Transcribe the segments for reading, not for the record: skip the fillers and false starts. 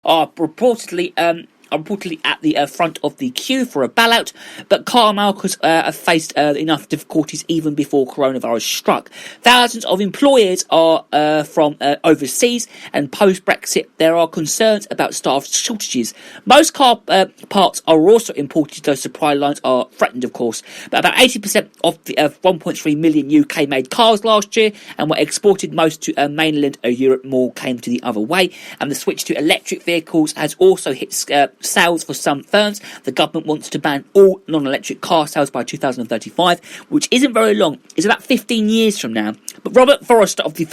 are reportedly at the front of the queue for a bailout, but car makers have faced enough difficulties even before coronavirus struck. Thousands of employers are from overseas, and post-Brexit there are concerns about staff shortages. Most car parts are also imported, though supply lines are threatened, of course. But about 80% of the 1.3 million UK-made cars last year and were exported most to mainland Europe. More came to the other way, and the switch to electric vehicles has also hit sales for some firms. The government wants to ban all non-electric car sales by 2035, which isn't very long. It's about 15 years from now. But Robert Forrester of the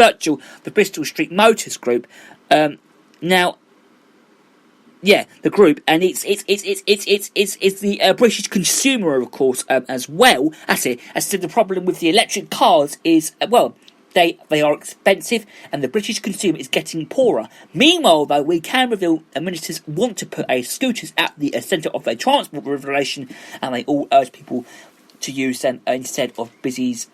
Bristol Street Motors Group, the group, and it's the British consumer, of course, as well. That's it. As I said, the problem with the electric cars is, they are expensive, and the British consumer is getting poorer. Meanwhile, though, we can reveal ministers want to put scooters at the centre of their transport revolution, and they all urge people to use them instead of buses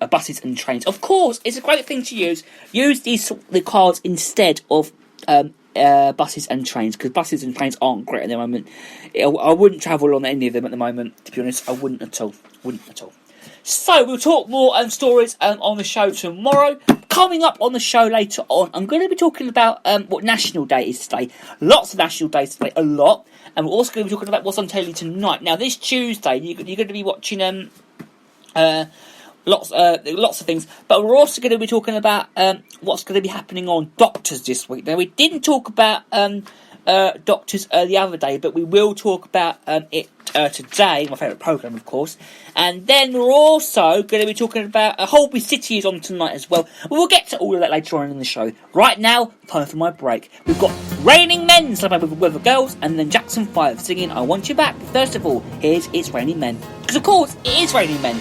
and trains. Of course, it's a great thing to use. Use the cars instead of buses and trains, because buses and trains aren't great at the moment. I wouldn't travel on any of them at the moment, to be honest. I wouldn't at all. So we'll talk more stories on the show tomorrow. Coming up on the show later on, I'm going to be talking about what National Day is today. Lots of National Days today, a lot. And we're also going to be talking about what's on telly tonight. Now, this Tuesday, you're going to be watching lots of things. But we're also going to be talking about what's going to be happening on Doctors this week. Now, we didn't talk about Doctors the other day, but we will talk about it today, my favourite programme, of course. And then we're also going to be talking about Holby City is on tonight as well. We'll get to all of that later on in the show. Right now, time for my break. We've got Raining Men, celebrated with Weather Girls, and then Jackson 5 singing I Want You Back. But first of all, here's It's Raining Men. Because, of course, it is Raining Men.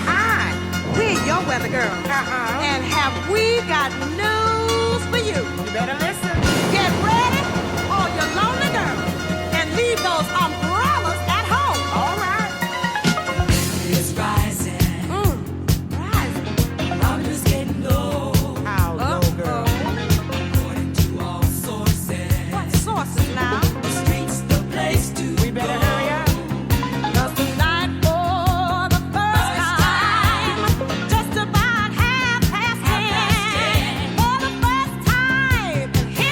Hi, we're your Weather Girls. And have we got news for you? You better listen. Get ready, all your lonely girls, and leave those umbrellas at home. All right. It's rising. Rising. I'm just getting low. How low, girl? According to all sources. What sources now? The street's the place to We better go. hurry up. 'Cause tonight, for the first time, just about 10:30, for the first time in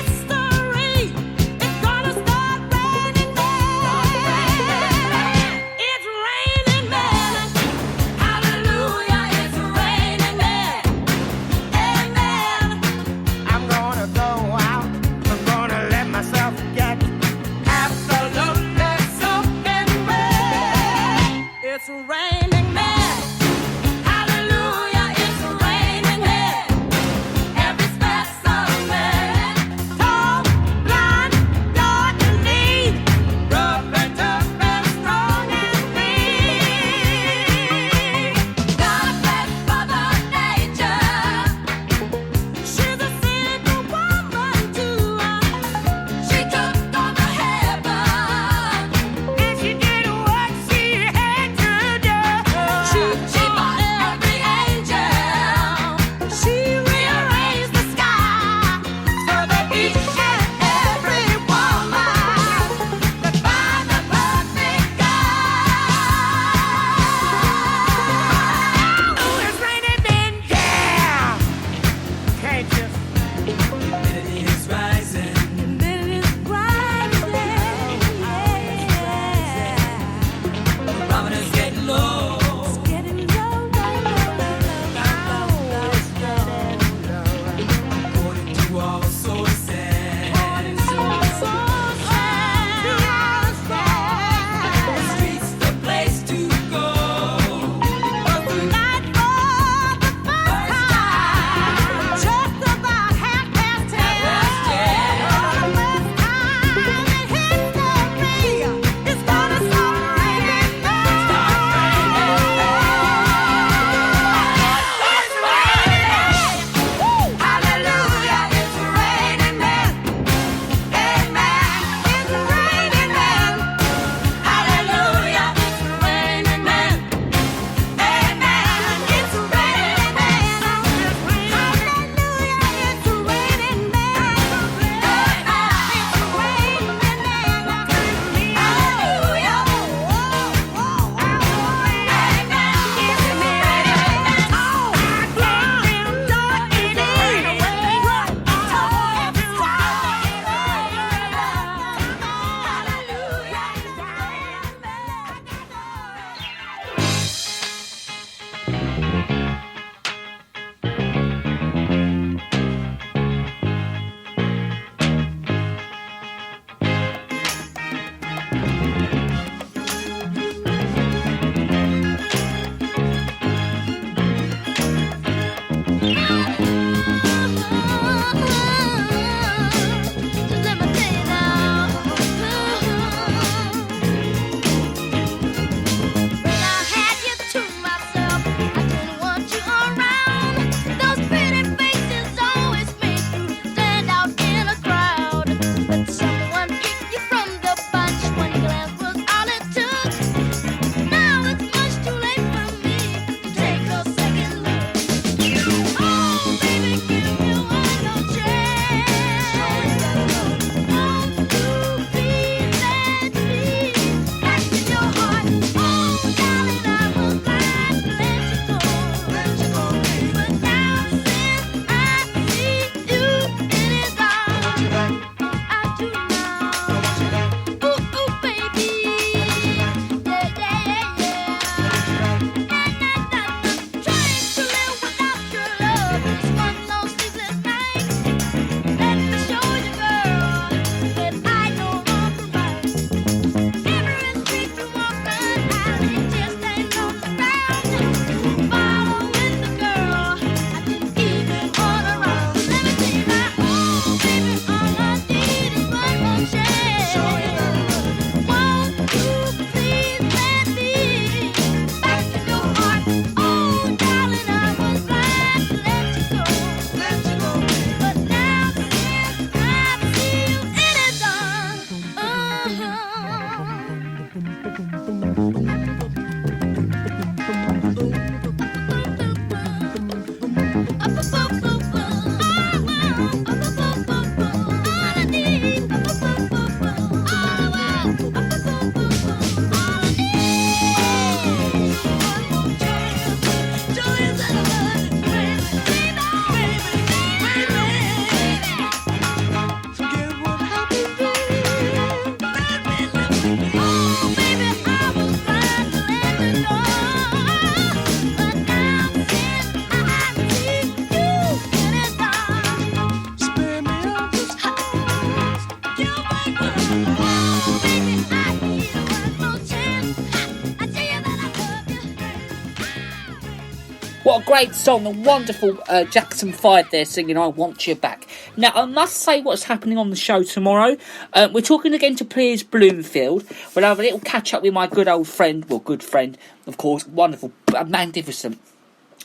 What a great song, the wonderful Jackson 5 there singing I Want You Back. Now, I must say what's happening on the show tomorrow. We're talking again to Piers Bloomfield. We'll have a little catch up with my good friend, of course, wonderful, magnificent,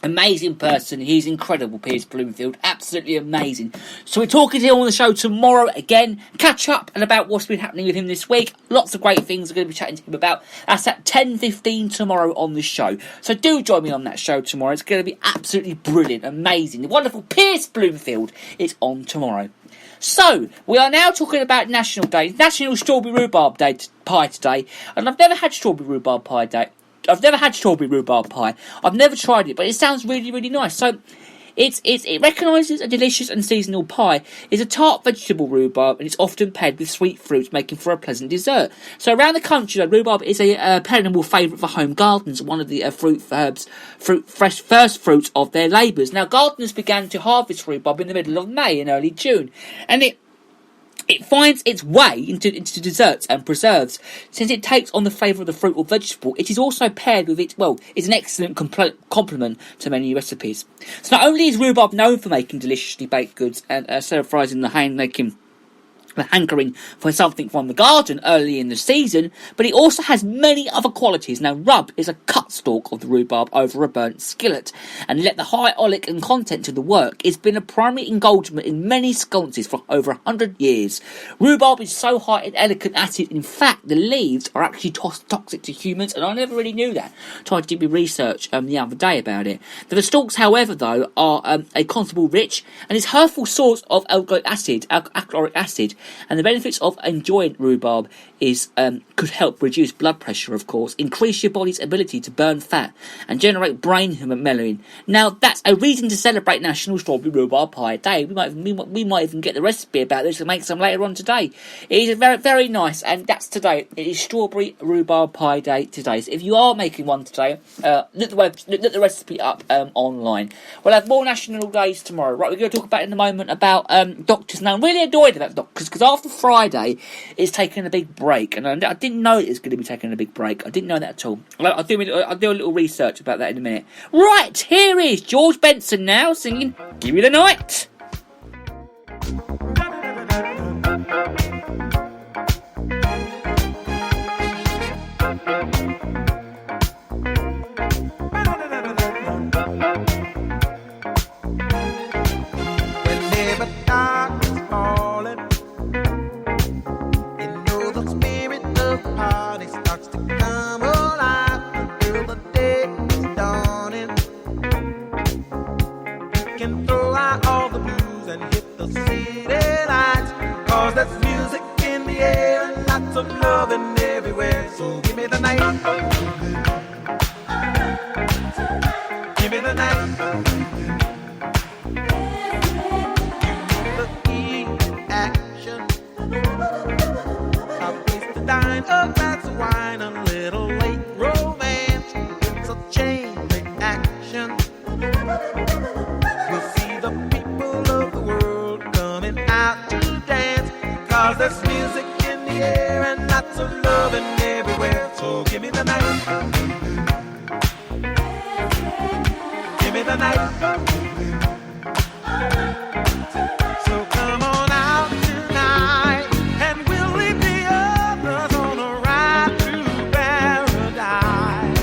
amazing person. He's incredible, Piers Bloomfield, absolutely amazing. So we're talking to him on the show tomorrow again, catch up and about what's been happening with him this week. Lots of great things we're going to be chatting to him about. That's at 10:15 tomorrow on the show. So do join me on that show tomorrow. It's going to be absolutely brilliant, amazing. The wonderful Piers Bloomfield is on tomorrow. So, we are now talking about National Day, National Strawberry Rhubarb Pie today, and I've never had strawberry rhubarb pie day. I've never had strawberry rhubarb pie. I've never tried it, but it sounds really, really nice. So, it recognises a delicious and seasonal pie. It's a tart vegetable rhubarb, and it's often paired with sweet fruits, making for a pleasant dessert. So, around the country, rhubarb is a perennial favourite for home gardens, one of the fresh first fruits of their labours. Now, gardeners began to harvest rhubarb in the middle of May and early June, and it finds its way into desserts and preserves. Since it takes on the flavour of the fruit or vegetable, it is also paired with it's an excellent complement to many recipes. So not only is rhubarb known for making deliciously baked goods and satirising the hankering for something from the garden early in the season, but it also has many other qualities. Now, rub is a cut stalk of the rhubarb over a burnt skillet, and let the high oleic and content to the work. It's been a primary ingredient in many sconces for over 100 years. Rhubarb is so high in oleic acid, in fact, the leaves are actually toxic to humans, and I never really knew that. Tried to do research the other day about it. The stalks, however, though, are a constable rich, and it's hurtful source of alkalic acid, and the benefits of enjoying rhubarb is could help reduce blood pressure, of course, increase your body's ability to burn fat, and generate brain melanin. Now, that's a reason to celebrate National Strawberry Rhubarb Pie Day. We might even get the recipe about this and make some later on today. It is very, very nice, and that's today. It is Strawberry Rhubarb Pie Day today. So if you are making one today, look the recipe up online. We'll have more national days tomorrow. Right, we're going to talk about in a moment about doctors. Now, I'm really annoyed about doctors because after Friday, it's taken a big break, and I didn't know it was going to be taking a big break. I didn't know that at all. I'll do a little research about that in a minute. Right, here is George Benson now singing "Give Me the Night." Of loving everywhere, so give me the night. Give me the night. The key action. A place to dine, a glass of wine, a little late romance. It's a chain reaction. You'll see the people of the world coming out to dance, 'cause there's music in the air and lots of loving everywhere. So give me the night. Give me the night. So come on out tonight, and we'll leave the others on a ride to paradise.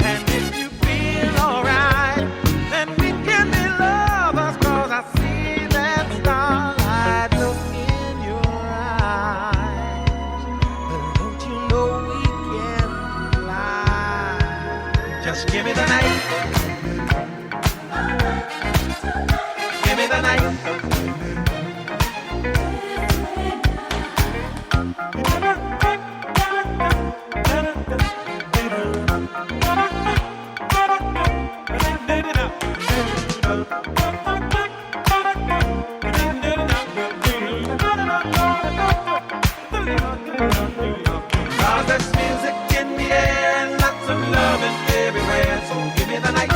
And if you feel alright, then we can be lovers, 'cause I see that starlight look in your eyes. Don't you know we can fly? Just give me the night. Cause there's music in the air and lots of loving everywhere. So give me the night.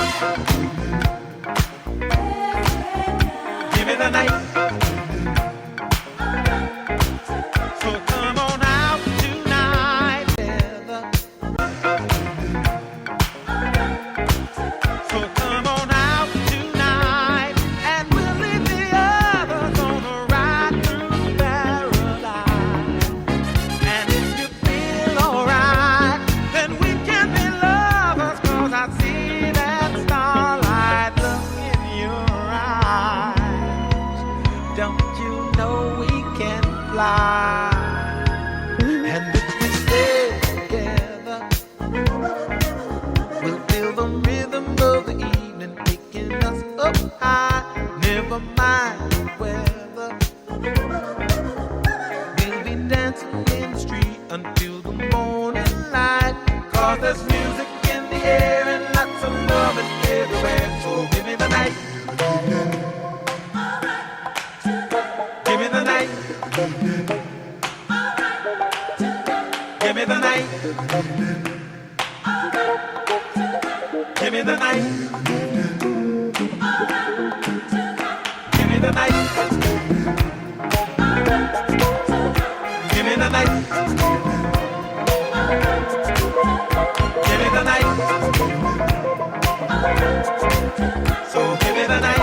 Give me the night. So come on out tonight, together. So come on out tonight, and we'll leave the others on a ride through paradise. And if you feel alright, then we can be lovers, 'cause I see that starlight look in your eyes. Don't you know we can fly? And if we stay together, we'll feel the rhythm of the evening taking us up high. Never mind the weather, we'll be dancing in the street until the morning light. 'Cause there's music in the air and lots of loving everywhere. So give me the night. Give me the night. Give me the night. Give me the night. Give me the night. Give me the night. Give me the night. So give me the night.